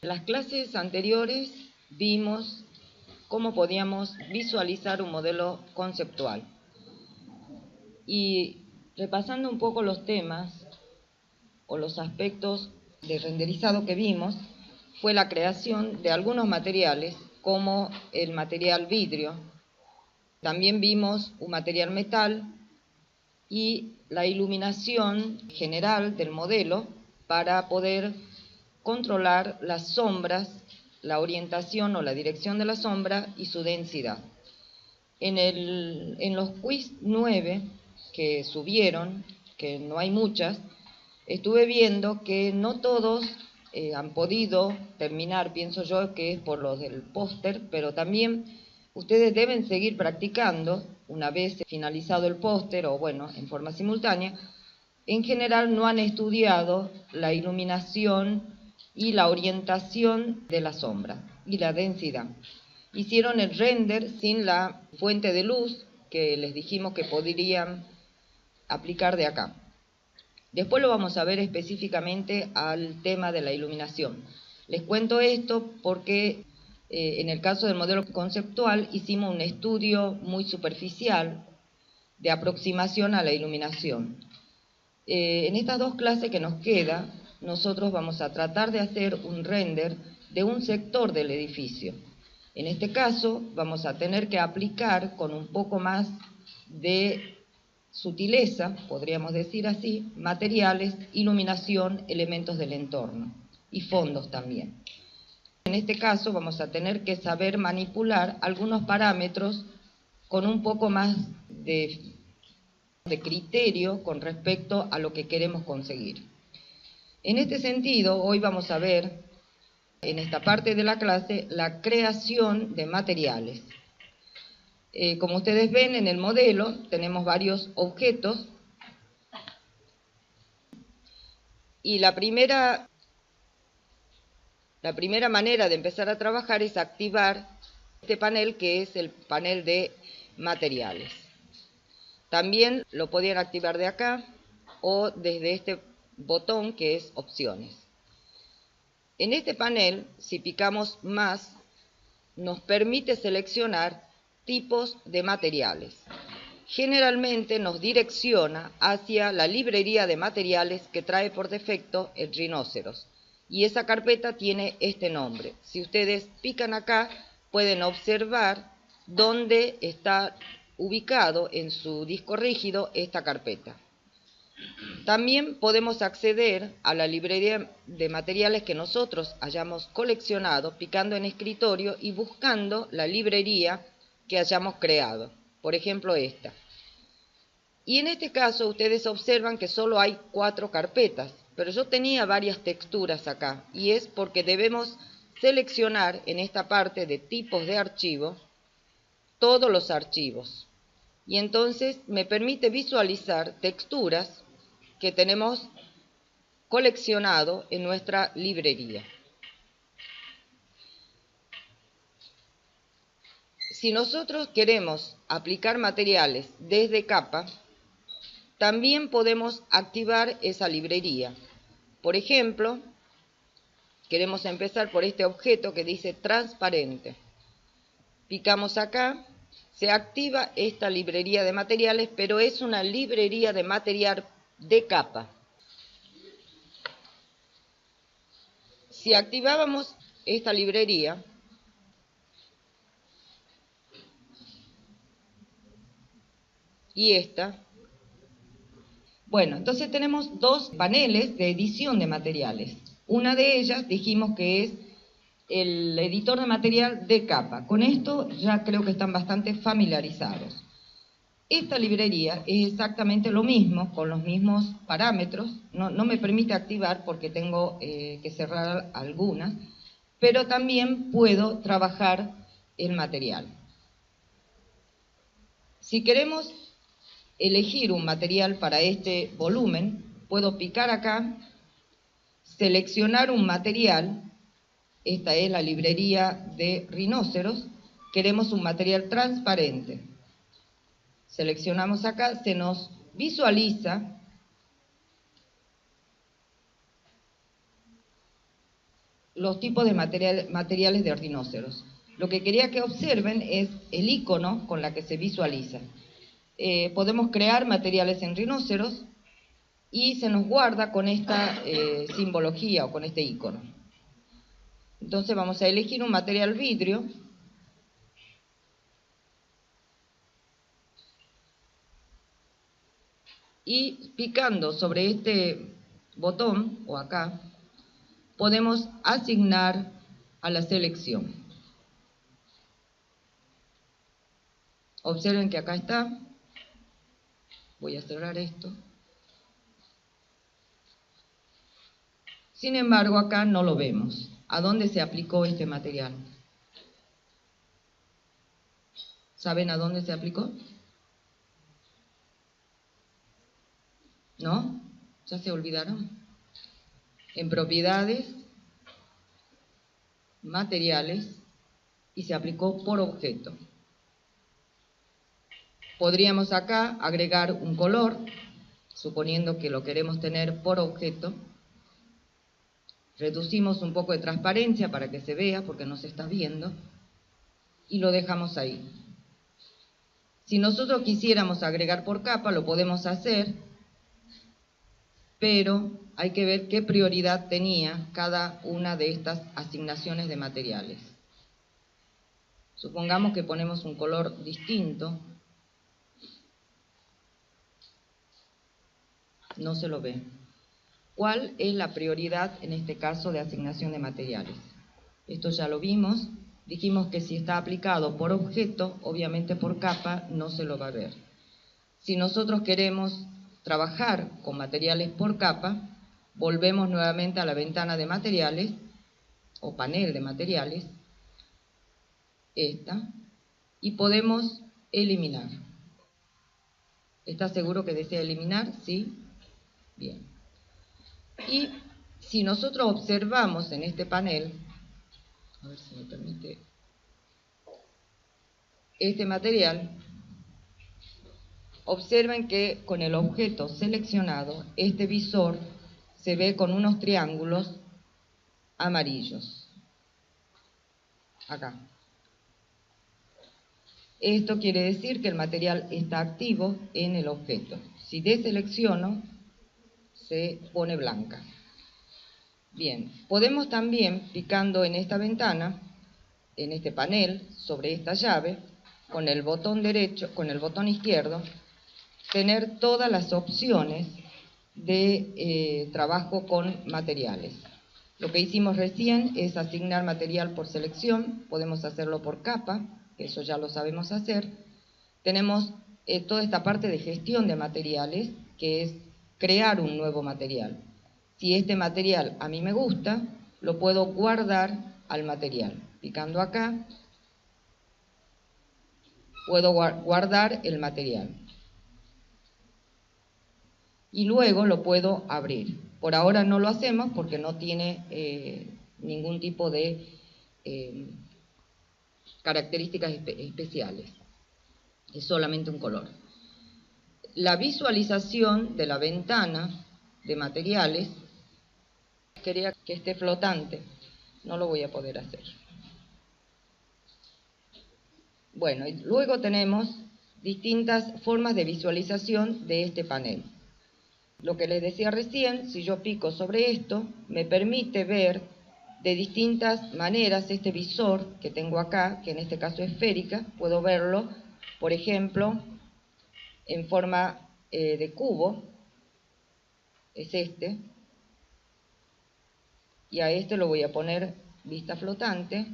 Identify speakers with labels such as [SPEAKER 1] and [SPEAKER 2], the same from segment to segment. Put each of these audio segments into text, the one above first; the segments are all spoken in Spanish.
[SPEAKER 1] En las clases anteriores vimos cómo podíamos visualizar un modelo conceptual. Y repasando un poco los temas o los aspectos de renderizado que vimos, fue la creación de algunos materiales como el material vidrio. También vimos un material metal y la iluminación general del modelo para poder controlar las sombras, la orientación o la dirección de la sombra y su densidad. En los quiz 9 que subieron, que no hay muchas, estuve viendo que no todos han podido terminar, pienso yo que es por lo del póster, pero también ustedes deben seguir practicando una vez finalizado el póster o bueno, en forma simultánea. En general no han estudiado la iluminación y la orientación de la sombra y la densidad. Hicieron el render sin la fuente de luz que les dijimos que podrían aplicar de acá. Después lo vamos a ver específicamente al tema de la iluminación. Les cuento esto porque en el caso del modelo conceptual hicimos un estudio muy superficial de aproximación a la iluminación. En estas dos clases que nos queda, nosotros vamos a tratar de hacer un render de un sector del edificio. En este caso vamos a tener que aplicar con un poco más de sutileza, podríamos decir así, materiales, iluminación, elementos del entorno y fondos también. En este caso vamos a tener que saber manipular algunos parámetros con un poco más de criterio con respecto a lo que queremos conseguir. En este sentido, hoy vamos a ver en esta parte de la clase la creación de materiales. Como ustedes ven en el modelo tenemos varios objetos y la primera manera de empezar a trabajar es activar este panel que es el panel de materiales. También lo podían activar de acá o desde este botón que es opciones. En este panel, si picamos más, nos permite seleccionar tipos de materiales. Generalmente nos direcciona hacia la librería de materiales que trae por defecto el Rhinoceros. Y esa carpeta tiene este nombre. Si ustedes pican acá, pueden observar dónde está ubicado en su disco rígido esta carpeta. También podemos acceder a la librería de materiales que nosotros hayamos coleccionado picando en escritorio y buscando la librería que hayamos creado. Por ejemplo, esta. Y en este caso ustedes observan que solo hay 4 carpetas, pero yo tenía varias texturas acá y es porque debemos seleccionar en esta parte de tipos de archivo todos los archivos. Y entonces me permite visualizar texturas que tenemos coleccionado en nuestra librería. Si nosotros queremos aplicar materiales desde capa, también podemos activar esa librería. Por ejemplo, queremos empezar por este objeto que dice transparente. Picamos acá, se activa esta librería de materiales, pero es una librería de material de capa. Si activábamos esta librería, y esta, bueno, entonces tenemos 2 paneles de edición de materiales. Una de ellas dijimos que es el editor de material de capa. Con esto ya creo que están bastante familiarizados. Esta librería es exactamente lo mismo, con los mismos parámetros. No me permite activar porque tengo que cerrar algunas, pero también puedo trabajar el material. Si queremos elegir un material para este volumen, puedo picar acá, seleccionar un material. Esta es la librería de Rhinoceros. Queremos un material transparente. Seleccionamos acá, se nos visualiza los tipos de materiales de rinoceros. Lo que quería que observen es el icono con la que se visualiza. Podemos crear materiales en rinoceros y se nos guarda con esta simbología o con este icono. Entonces vamos a elegir un material vidrio. Y picando sobre este botón, o acá, podemos asignar a la selección. Observen que acá está. Voy a cerrar esto. Sin embargo, acá no lo vemos. ¿A dónde se aplicó este material? ¿Saben a dónde se aplicó? ¿No? ¿Ya se olvidaron? En propiedades, materiales, y se aplicó por objeto. Podríamos acá agregar un color, suponiendo que lo queremos tener por objeto. Reducimos un poco de transparencia para que se vea, porque no se está viendo, y lo dejamos ahí. Si nosotros quisiéramos agregar por capa, lo podemos hacer, pero hay que ver qué prioridad tenía cada una de estas asignaciones de materiales. Supongamos que ponemos un color distinto. No se lo ve. ¿Cuál es la prioridad en este caso de asignación de materiales? Esto ya lo vimos. Dijimos que si está aplicado por objeto, obviamente por capa no se lo va a ver. Si nosotros queremos trabajar con materiales por capa, volvemos nuevamente a la ventana de materiales o panel de materiales, esta, y podemos eliminar. ¿Está seguro que desea eliminar? Sí. Bien. Y si nosotros observamos en este panel, a ver si me permite, este material, observen que con el objeto seleccionado, este visor se ve con unos triángulos amarillos. Acá. Esto quiere decir que el material está activo en el objeto. Si deselecciono, se pone blanca. Bien, podemos también, picando en esta ventana, en este panel, sobre esta llave, con el botón derecho, con el botón izquierdo, tener todas las opciones de trabajo con materiales. Lo que hicimos recién es asignar material por selección, podemos hacerlo por capa, eso ya lo sabemos hacer. Tenemos toda esta parte de gestión de materiales, que es crear un nuevo material. Si este material a mí me gusta, lo puedo guardar al material. Picando acá, puedo guardar el material. Y luego lo puedo abrir. Por ahora no lo hacemos porque no tiene ningún tipo de características especiales. Es solamente un color. La visualización de la ventana de materiales, quería que esté flotante, no lo voy a poder hacer. Bueno, y luego tenemos distintas formas de visualización de este panel. Lo que les decía recién, si yo pico sobre esto, me permite ver de distintas maneras este visor que tengo acá, que en este caso es esférica. Puedo verlo, por ejemplo, en forma de cubo, es este, y a este lo voy a poner vista flotante,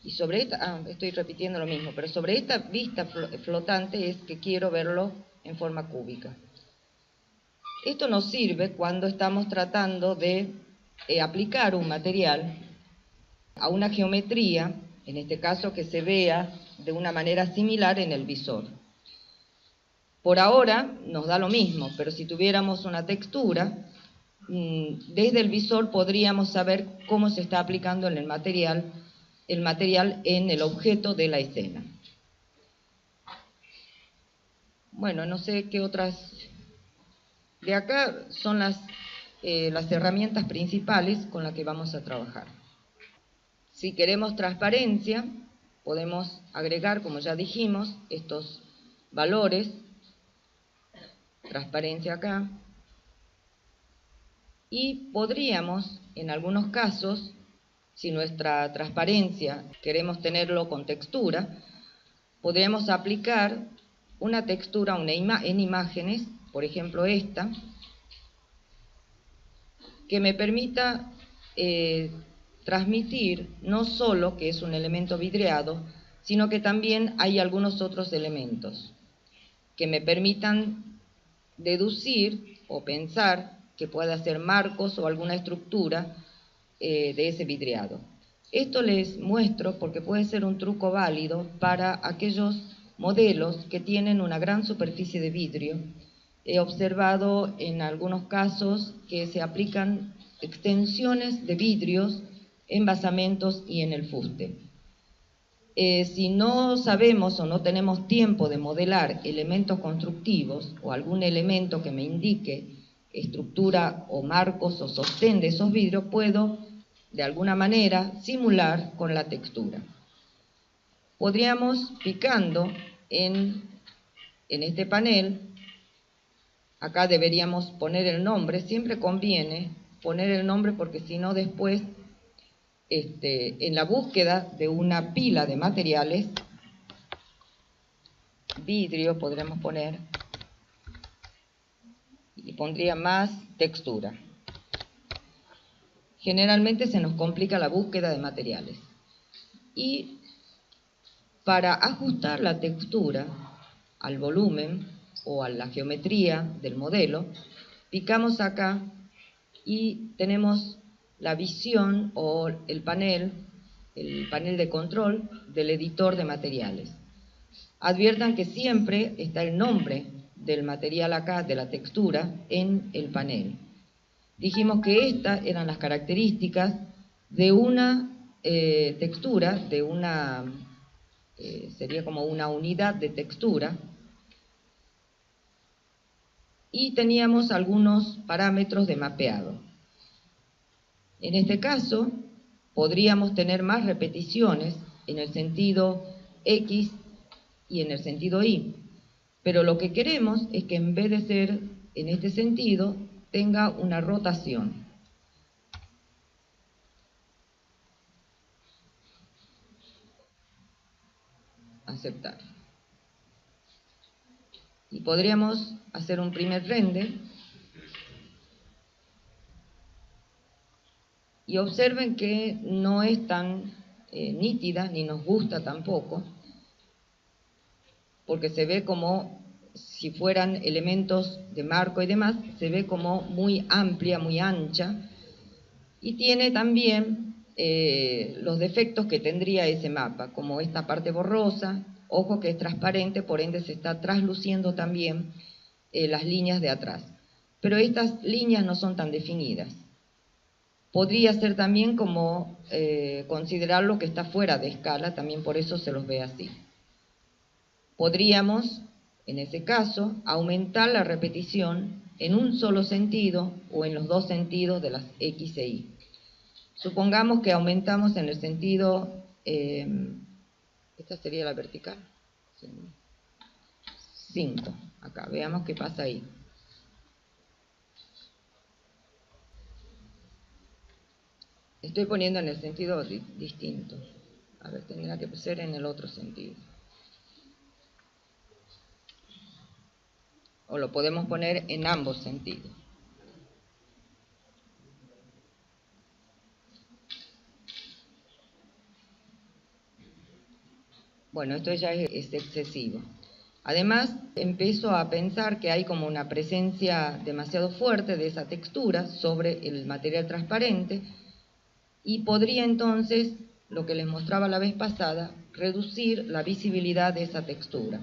[SPEAKER 1] y sobre esta, estoy repitiendo lo mismo, pero sobre esta vista flotante es que quiero verlo en forma cúbica. Esto nos sirve cuando estamos tratando de aplicar un material a una geometría, en este caso que se vea de una manera similar en el visor. Por ahora nos da lo mismo, pero si tuviéramos una textura, desde el visor podríamos saber cómo se está aplicando en el material en el objeto de la escena. Bueno, no sé qué otras. De acá son las las herramientas principales con las que vamos a trabajar. Si queremos transparencia, podemos agregar, como ya dijimos, estos valores, transparencia acá, y podríamos, en algunos casos, si nuestra transparencia queremos tenerlo con textura, podríamos aplicar una textura en imágenes, por ejemplo esta, que me permita transmitir no solo que es un elemento vidriado, sino que también hay algunos otros elementos que me permitan deducir o pensar que pueda ser marcos o alguna estructura de ese vidriado. Esto les muestro porque puede ser un truco válido para aquellos modelos que tienen una gran superficie de vidrio. He observado en algunos casos que se aplican extensiones de vidrios en basamentos y en el fuste. Si no sabemos o no tenemos tiempo de modelar elementos constructivos o algún elemento que me indique estructura o marcos o sostén de esos vidrios, puedo de alguna manera simular con la textura. Podríamos, picando en este panel, acá deberíamos poner el nombre, siempre conviene poner el nombre porque si no después en la búsqueda de una pila de materiales, vidrio podríamos poner, y pondría más textura. Generalmente se nos complica la búsqueda de materiales. Y para ajustar la textura al volumen o a la geometría del modelo, picamos acá y tenemos la visión o el panel de control del editor de materiales. Adviertan que siempre está el nombre del material acá, de la textura, en el panel. Dijimos que estas eran las características de una textura, de una, sería como una unidad de textura, y teníamos algunos parámetros de mapeado. En este caso, podríamos tener más repeticiones en el sentido X y en el sentido Y, pero lo que queremos es que en vez de ser en este sentido, tenga una rotación. Aceptar. Y podríamos hacer un primer render. Y observen que no es tan nítida, ni nos gusta tampoco, porque se ve como si fueran elementos de marco y demás, se ve como muy amplia, muy ancha, y tiene también los defectos que tendría ese mapa, como esta parte borrosa, ojo que es transparente, por ende se está trasluciendo también las líneas de atrás. Pero estas líneas no son tan definidas. Podría ser también como considerarlo que está fuera de escala, también por eso se los ve así. Podríamos, en ese caso, aumentar la repetición en un solo sentido o en los dos sentidos de las X e Y. Supongamos que aumentamos en el sentido, esta sería la vertical, 5, acá, veamos qué pasa ahí. Estoy poniendo en el sentido distinto. A ver, tendrá que ser en el otro sentido. O lo podemos poner en ambos sentidos. Bueno, esto ya es excesivo. Además, empiezo a pensar que hay como una presencia demasiado fuerte de esa textura sobre el material transparente y podría entonces, lo que les mostraba la vez pasada, reducir la visibilidad de esa textura.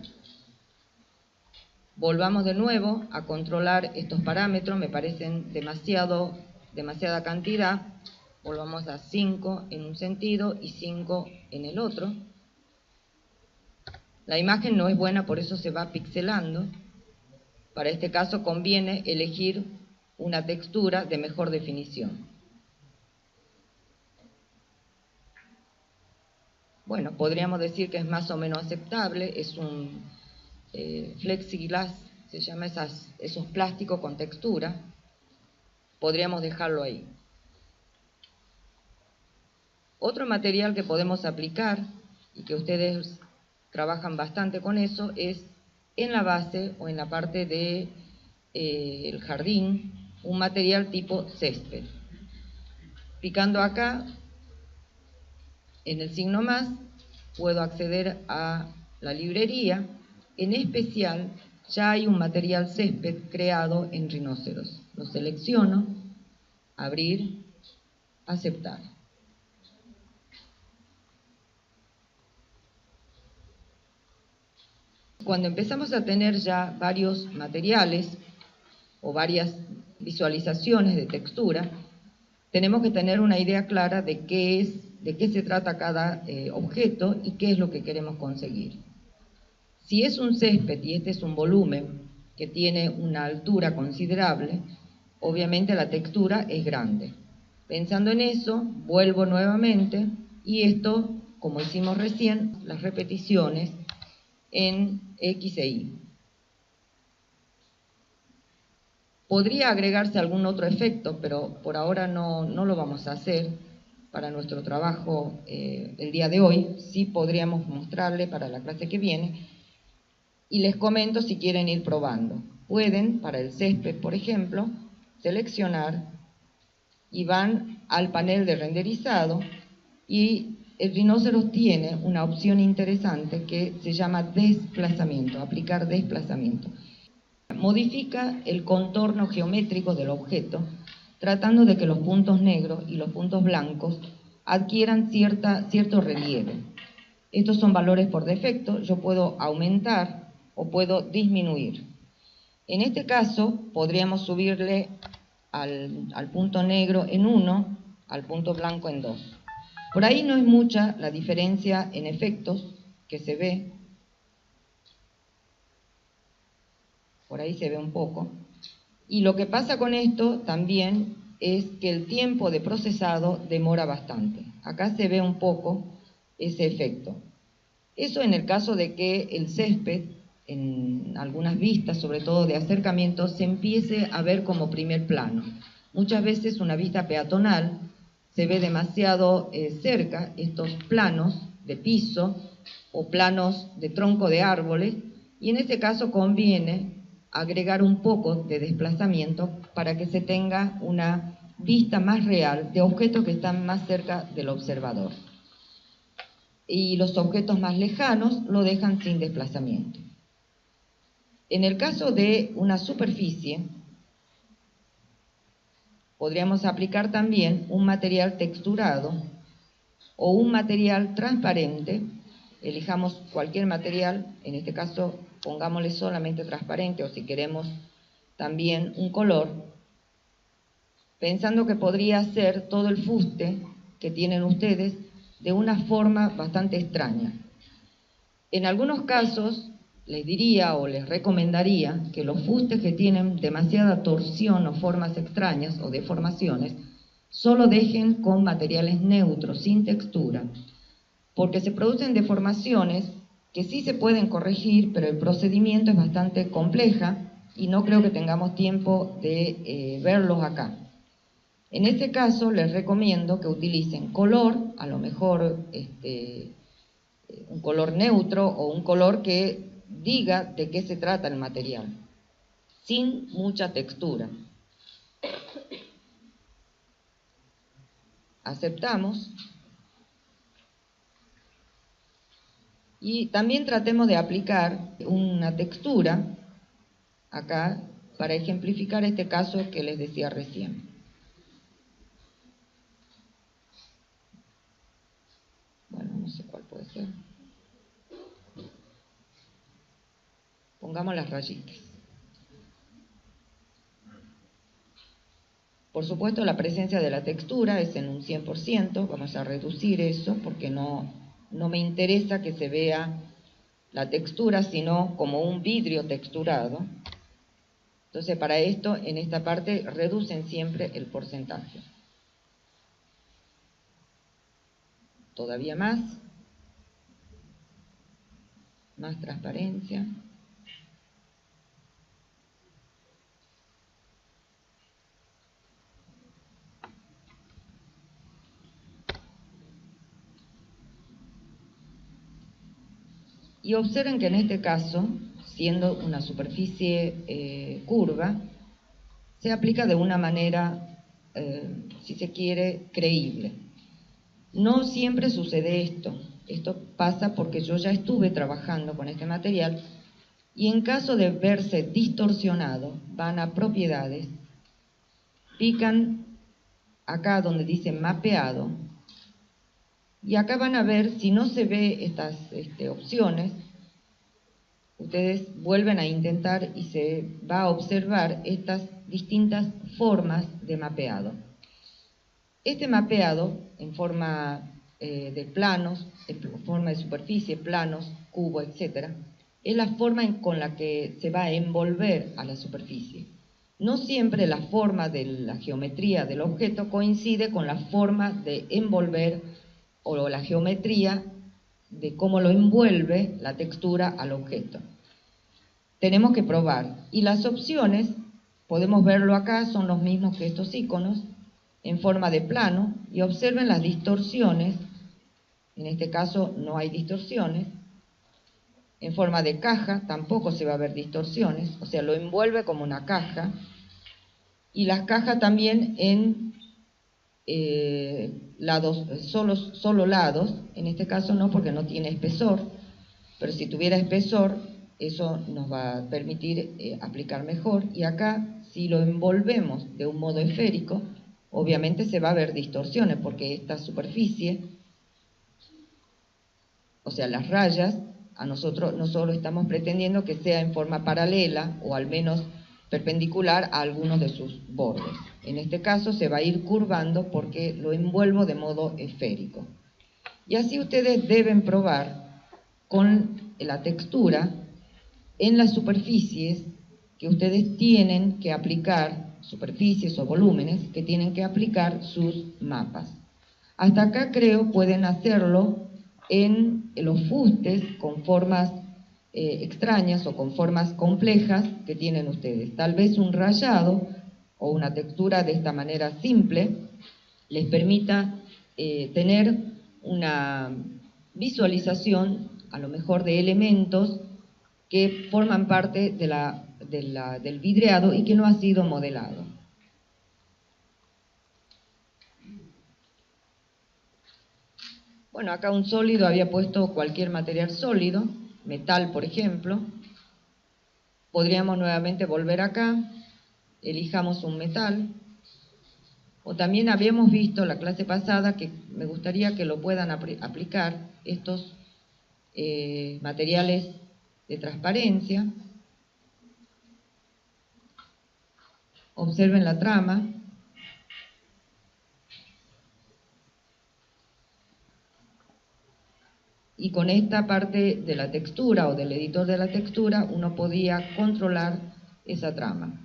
[SPEAKER 1] Volvamos de nuevo a controlar estos parámetros, me parecen demasiada cantidad. Volvamos a 5 en un sentido y 5 en el otro. La imagen no es buena, por eso se va pixelando. Para este caso conviene elegir una textura de mejor definición. Bueno, podríamos decir que es más o menos aceptable, es un flexiglass, se llama esos plásticos con textura, podríamos dejarlo ahí. Otro material que podemos aplicar, y que ustedes trabajan bastante con eso, es en la base o en la parte de el jardín, un material tipo césped. Picando acá, en el signo más, puedo acceder a la librería. En especial, ya hay un material césped creado en rinoceros. Lo selecciono, abrir, aceptar. Cuando empezamos a tener ya varios materiales o varias visualizaciones de textura, tenemos que tener una idea clara de qué se trata cada objeto y qué es lo que queremos conseguir. Si es un césped y este es un volumen que tiene una altura considerable, obviamente la textura es grande. Pensando en eso, vuelvo nuevamente y esto, como hicimos recién, las repeticiones en X e Y. Podría agregarse algún otro efecto, pero por ahora no lo vamos a hacer para nuestro trabajo el día de hoy. Sí podríamos mostrarle para la clase que viene. Y les comento si quieren ir probando. Pueden, para el césped, por ejemplo, seleccionar y van al panel de renderizado y el rinoceros tiene una opción interesante que se llama desplazamiento, aplicar desplazamiento. Modifica el contorno geométrico del objeto, tratando de que los puntos negros y los puntos blancos adquieran cierto relieve. Estos son valores por defecto, yo puedo aumentar o puedo disminuir. En este caso, podríamos subirle al punto negro en 1, al punto blanco en 2. Por ahí no es mucha la diferencia en efectos que se ve. Por ahí se ve un poco. Y lo que pasa con esto también es que el tiempo de procesado demora bastante. Acá se ve un poco ese efecto. Eso en el caso de que el césped, en algunas vistas, sobre todo de acercamiento, se empiece a ver como primer plano. Muchas veces una vista peatonal se ve demasiado cerca estos planos de piso o planos de tronco de árboles, y en ese caso conviene agregar un poco de desplazamiento para que se tenga una vista más real de objetos que están más cerca del observador. Y los objetos más lejanos lo dejan sin desplazamiento. En el caso de una superficie, podríamos aplicar también un material texturado o un material transparente. Elijamos cualquier material, en este caso pongámosle solamente transparente, o si queremos también un color, pensando que podría ser todo el fuste que tienen ustedes de una forma bastante extraña. En algunos casos les diría o les recomendaría que los fustes que tienen demasiada torsión o formas extrañas o deformaciones solo dejen con materiales neutros, sin textura, porque se producen deformaciones que sí se pueden corregir, pero el procedimiento es bastante compleja y no creo que tengamos tiempo de verlos acá. En este caso les recomiendo que utilicen color, a lo mejor un color neutro o un color que diga de qué se trata el material, sin mucha textura. Aceptamos. Y también tratemos de aplicar una textura acá para ejemplificar este caso que les decía recién. Bueno, no sé cuál puede ser. Pongamos las rayitas. Por supuesto, la presencia de la textura es en un 100%, vamos a reducir eso porque no me interesa que se vea la textura, sino como un vidrio texturado. Entonces, para esto, en esta parte, reducen siempre el porcentaje. Todavía más transparencia. Y observen que en este caso, siendo una superficie curva, se aplica de una manera, si se quiere, creíble. No siempre sucede esto. Esto pasa porque yo ya estuve trabajando con este material y en caso de verse distorsionado, van a propiedades, pican acá donde dice mapeado, y acá van a ver, si no se ve estas opciones, ustedes vuelven a intentar y se va a observar estas distintas formas de mapeado. Este mapeado, en forma de planos, en forma de superficie, planos, cubo, etc., es la forma con la que se va a envolver a la superficie. No siempre la forma de la geometría del objeto coincide con la forma de envolver o la geometría de cómo lo envuelve la textura al objeto. Tenemos que probar. Y las opciones, podemos verlo acá, son los mismos que estos iconos, en forma de plano, y observen las distorsiones. En este caso no hay distorsiones. En forma de caja tampoco se va a ver distorsiones, o sea, lo envuelve como una caja. Y las cajas también en lados, solo lados, en este caso no porque no tiene espesor, pero si tuviera espesor, eso nos va a permitir aplicar mejor. Y acá, si lo envolvemos de un modo esférico, obviamente se va a ver distorsiones, porque esta superficie, o sea, las rayas, a nosotros no solo estamos pretendiendo que sea en forma paralela, o al menos perpendicular a algunos de sus bordes. En este caso se va a ir curvando porque lo envuelvo de modo esférico. Y así ustedes deben probar con la textura en las superficies que ustedes tienen que aplicar, superficies o volúmenes que tienen que aplicar sus mapas. Hasta acá creo pueden hacerlo en los fustes con formas extrañas o con formas complejas que tienen ustedes. Tal vez un rayado o una textura de esta manera simple les permita tener una visualización a lo mejor de elementos que forman parte del vidriado y que no ha sido modelado. Bueno, acá un sólido había puesto cualquier material sólido, metal por ejemplo. Podríamos nuevamente volver acá, elijamos un metal. O también habíamos visto la clase pasada, que me gustaría que lo puedan aplicar, estos materiales de transparencia. Observen la trama. Y con esta parte de la textura o del editor de la textura, uno podía controlar esa trama.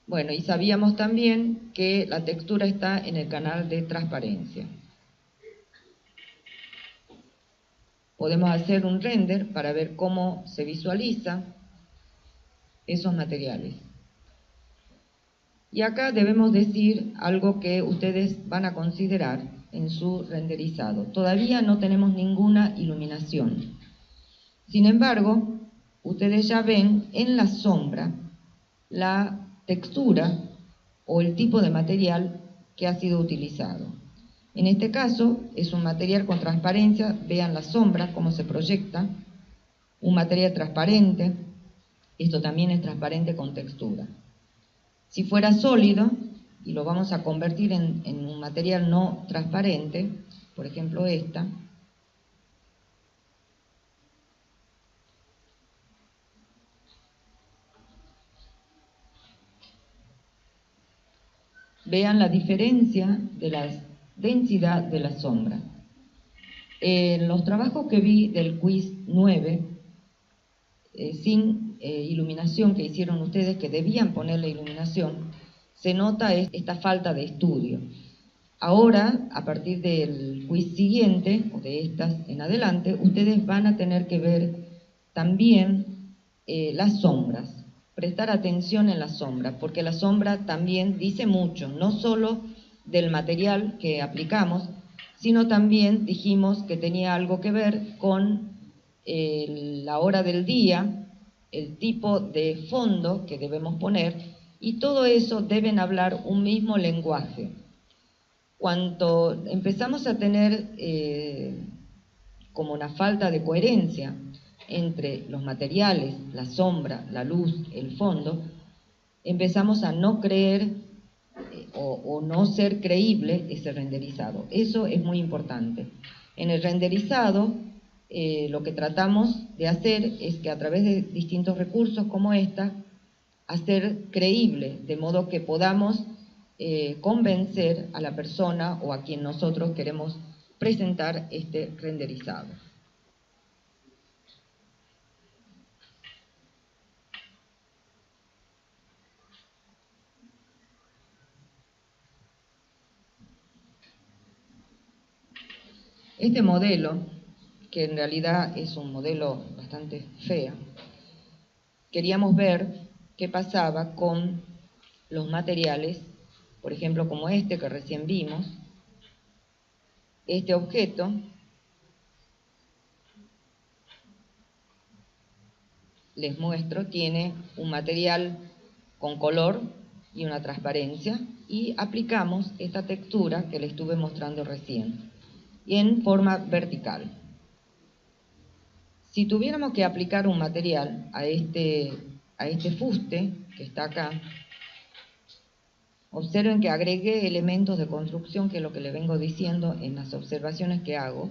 [SPEAKER 1] Bueno, y sabíamos también que la textura está en el canal de transparencia. Podemos hacer un render para ver cómo se visualiza esos materiales. Y acá debemos decir algo que ustedes van a considerar en su renderizado. Todavía no tenemos ninguna iluminación. Sin embargo, ustedes ya ven en la sombra la textura o el tipo de material que ha sido utilizado. En este caso es un material con transparencia, vean la sombra, cómo se proyecta, un material transparente, esto también es transparente con textura. Si fuera sólido, y lo vamos a convertir en un material no transparente, por ejemplo esta, vean la diferencia de la densidad de la sombra. En los trabajos que vi del quiz 9, sin iluminación que hicieron ustedes, que debían ponerle iluminación, se nota esta falta de estudio. Ahora, a partir del quiz siguiente, o de estas en adelante, ustedes van a tener que ver también las sombras, prestar atención en las sombras, porque la sombra también dice mucho, no solo del material que aplicamos, sino también dijimos que tenía algo que ver con la hora del día, el tipo de fondo que debemos poner, y todo eso deben hablar un mismo lenguaje. Cuando empezamos a tener como una falta de coherencia entre los materiales, la sombra, la luz, el fondo, empezamos a no creer o no ser creíble ese renderizado. Eso es muy importante. En el renderizado, lo que tratamos de hacer es que a través de distintos recursos como esta, hacer creíble, de modo que podamos convencer a la persona o a quien nosotros queremos presentar este renderizado. Este modelo, que en realidad es un modelo bastante feo, queríamos ver qué pasaba con los materiales, por ejemplo, como este que recién vimos. Este objeto les muestro, tiene un material con color y una transparencia, y aplicamos esta textura que les estuve mostrando recién, y en forma vertical. Si tuviéramos que aplicar un material a este fuste que está acá, observen que agregué elementos de construcción, que es lo que le vengo diciendo en las observaciones que hago.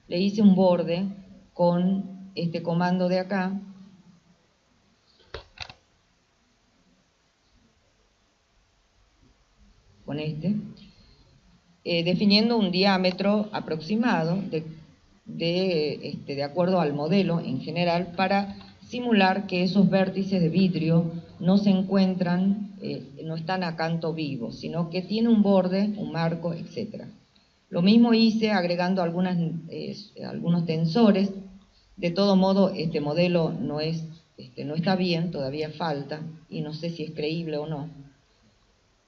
[SPEAKER 1] Le hice un borde con este comando de acá, con definiendo un diámetro aproximado de acuerdo al modelo en general, para simular que esos vértices de vidrio no se encuentran, no están a canto vivo, sino que tiene un borde, un marco, etc. Lo mismo hice agregando algunos tensores. De todo modo, este modelo no está bien, todavía falta, y no sé si es creíble o no.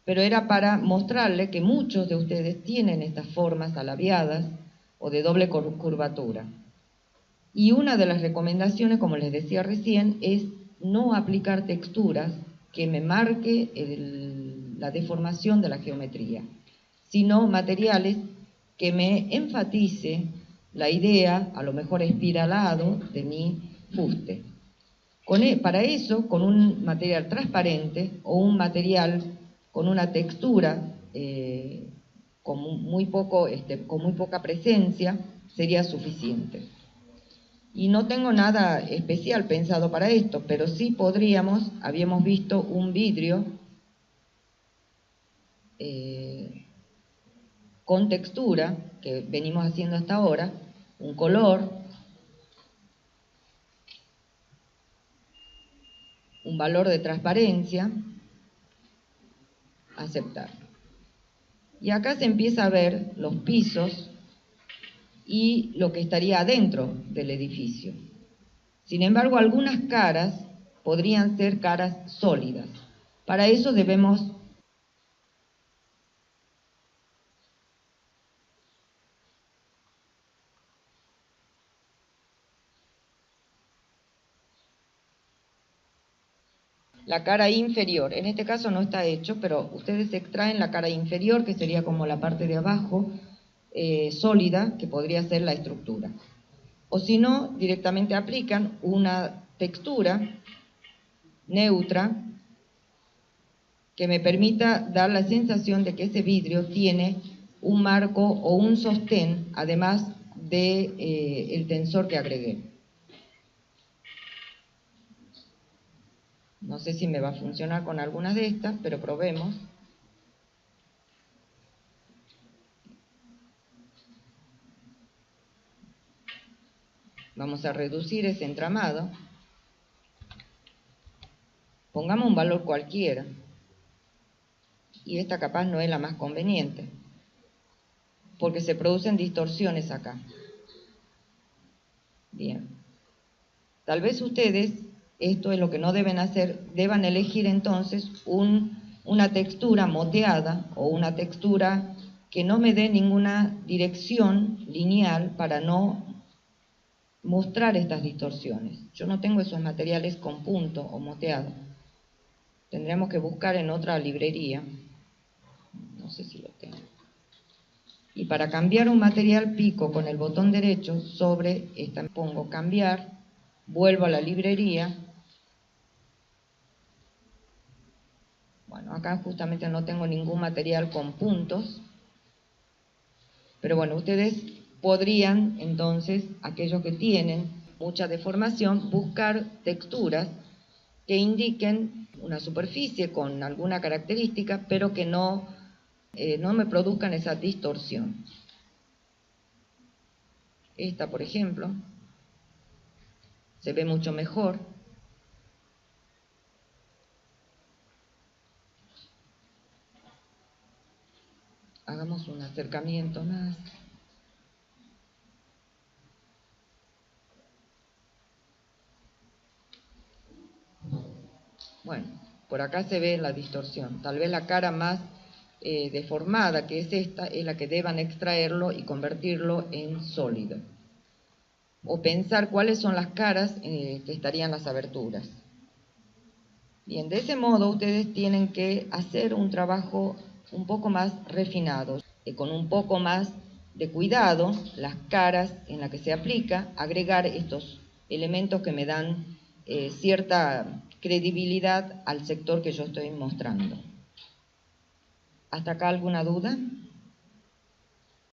[SPEAKER 1] Pero era para mostrarle que muchos de ustedes tienen estas formas alabeadas o de doble curvatura. Y una de las recomendaciones, como les decía recién, es no aplicar texturas que me marque la deformación de la geometría, sino materiales que me enfatice la idea, a lo mejor espiralado, de mi fuste. Para eso, con un material transparente o un material con una textura con muy poca presencia, sería suficiente. Y no tengo nada especial pensado para esto, pero sí habíamos visto un vidrio con textura, que venimos haciendo hasta ahora, un color, un valor de transparencia, aceptar. Y acá se empieza a ver los pisos y lo que estaría adentro del edificio. Sin embargo, algunas caras podrían ser caras sólidas. Para eso debemos la cara inferior. En este caso no está hecho, pero ustedes extraen la cara inferior, que sería como la parte de abajo, sólida, que podría ser la estructura. O si no, directamente aplican una textura neutra que me permita dar la sensación de que ese vidrio tiene un marco o un sostén, además de el tensor que agregué. No sé si me va a funcionar con algunas de estas, pero probemos. Vamos a reducir ese entramado. pongamos un valor cualquiera, y esta capaz no es la más conveniente, porque se producen distorsiones acá. Bien, tal vez ustedes, esto es lo que no deben hacer, deban elegir entonces una textura moteada o una textura que no me dé ninguna dirección lineal para no mostrar estas distorsiones. Yo no tengo esos materiales con punto o moteado. Tendríamos que buscar en otra librería. No sé si lo tengo. Y para cambiar un material pico con el botón derecho sobre esta, pongo cambiar, vuelvo a la librería. Bueno, acá justamente no tengo ningún material con puntos, pero bueno, ustedes podrían entonces, aquellos que tienen mucha deformación, buscar texturas que indiquen una superficie con alguna característica, pero que no me produzcan esa distorsión. Esta, por ejemplo, se ve mucho mejor. Hagamos un acercamiento más. Bueno, por acá se ve la distorsión. Tal vez la cara más deformada, que es esta, es la que deban extraerlo y convertirlo en sólido. O pensar cuáles son las caras que estarían las aberturas. Bien, de ese modo ustedes tienen que hacer un trabajo un poco más refinado, con un poco más de cuidado, las caras en las que se aplica, agregar estos elementos que me dan cierta credibilidad al sector que yo estoy mostrando. ¿Hasta acá alguna duda?